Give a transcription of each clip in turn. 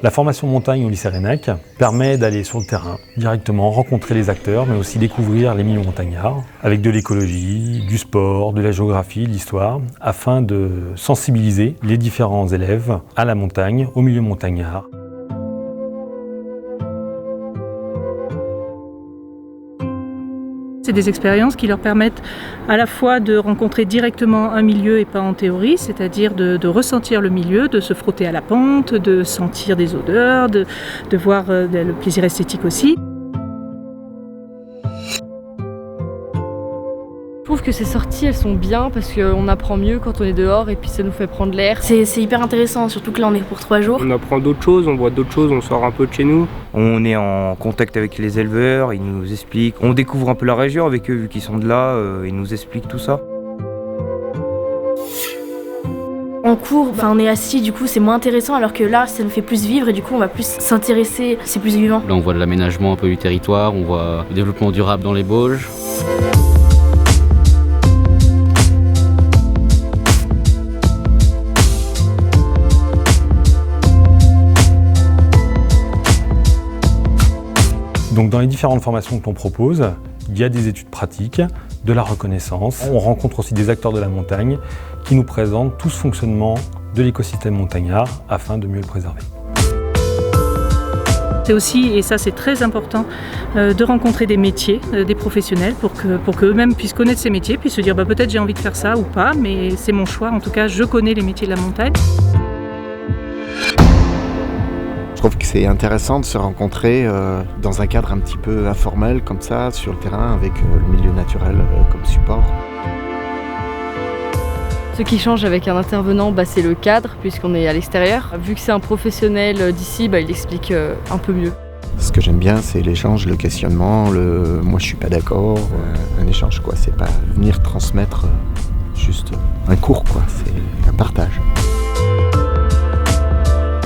La formation montagne au lycée Renac permet d'aller sur le terrain, directement rencontrer les acteurs, mais aussi découvrir les milieux montagnards, avec de l'écologie, du sport, de la géographie, de l'histoire, afin de sensibiliser les différents élèves à la montagne, au milieu montagnard. C'est des expériences qui leur permettent à la fois de rencontrer directement un milieu et pas en théorie, c'est-à-dire de ressentir le milieu, de se frotter à la pente, de sentir des odeurs, de voir le plaisir esthétique aussi. Je trouve que ces sorties, elles sont bien parce qu'on apprend mieux quand on est dehors et puis ça nous fait prendre l'air. C'est hyper intéressant, surtout que là on est pour 3 jours. On apprend d'autres choses, on voit d'autres choses, on sort un peu de chez nous. On est en contact avec les éleveurs, ils nous expliquent. On découvre un peu la région avec eux vu qu'ils sont de là, ils nous expliquent tout ça. En cours, on est assis, du coup c'est moins intéressant, alors que là ça nous fait plus vivre et du coup on va plus s'intéresser, c'est plus vivant. Là on voit de l'aménagement un peu du territoire, on voit le développement durable dans les Bauges. Donc dans les différentes formations que l'on propose, il y a des études pratiques, de la reconnaissance. On rencontre aussi des acteurs de la montagne qui nous présentent tout ce fonctionnement de l'écosystème montagnard afin de mieux le préserver. C'est aussi, et ça c'est très important, de rencontrer des métiers, des professionnels pour qu'eux-mêmes puissent connaître ces métiers, puis se dire peut-être j'ai envie de faire ça ou pas, mais c'est mon choix, en tout cas je connais les métiers de la montagne. Je trouve que c'est intéressant de se rencontrer dans un cadre un petit peu informel comme ça, sur le terrain, avec le milieu naturel comme support. Ce qui change avec un intervenant, c'est le cadre, puisqu'on est à l'extérieur. Vu que c'est un professionnel d'ici, il explique un peu mieux. Ce que j'aime bien, c'est l'échange, le questionnement, moi je suis pas d'accord, un échange quoi. C'est pas venir transmettre juste un cours quoi, c'est un partage.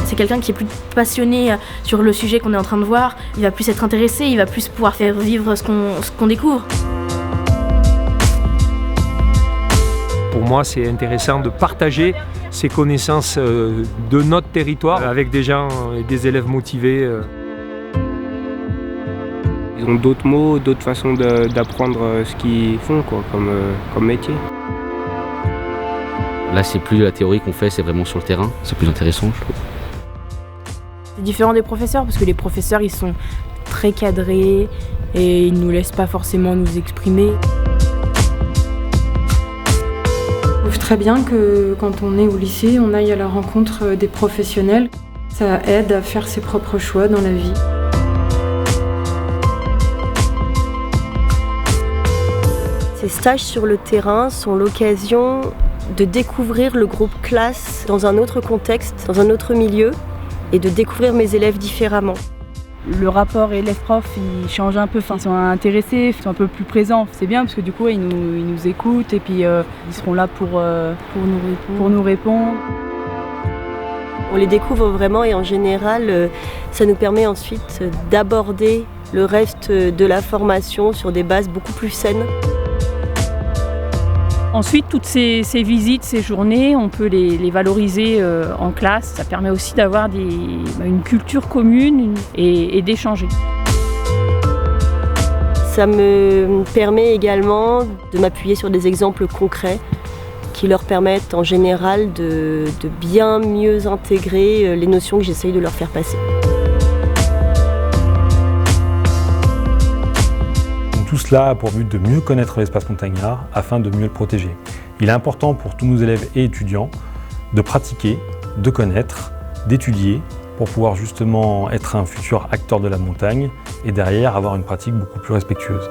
C'est quelqu'un qui est plus passionné sur le sujet qu'on est en train de voir, il va plus être intéressé, il va plus pouvoir faire vivre ce qu'on découvre. Pour moi, c'est intéressant de partager ces connaissances de notre territoire avec des gens et des élèves motivés. Ils ont d'autres mots, d'autres façons d'apprendre ce qu'ils font comme métier. Là, c'est plus la théorie qu'on fait, c'est vraiment sur le terrain. C'est plus intéressant, je trouve. C'est différent des professeurs parce que les professeurs ils sont très cadrés et ils ne nous laissent pas forcément nous exprimer. Je trouve très bien que quand on est au lycée, on aille à la rencontre des professionnels. Ça aide à faire ses propres choix dans la vie. Ces stages sur le terrain sont l'occasion de découvrir le groupe classe dans un autre contexte, dans un autre milieu, et de découvrir mes élèves différemment. Le rapport élève-prof, il change un peu, ils sont intéressés, ils sont un peu plus présents. C'est bien parce que du coup, ils nous écoutent et puis ils seront là pour nous répondre. On les découvre vraiment et en général, ça nous permet ensuite d'aborder le reste de la formation sur des bases beaucoup plus saines. Ensuite, toutes ces visites, ces journées, on peut les valoriser en classe. Ça permet aussi d'avoir une culture commune et d'échanger. Ça me permet également de m'appuyer sur des exemples concrets qui leur permettent en général de bien mieux intégrer les notions que j'essaye de leur faire passer. Tout cela a pour but de mieux connaître l'espace montagnard afin de mieux le protéger. Il est important pour tous nos élèves et étudiants de pratiquer, de connaître, d'étudier pour pouvoir justement être un futur acteur de la montagne et derrière avoir une pratique beaucoup plus respectueuse.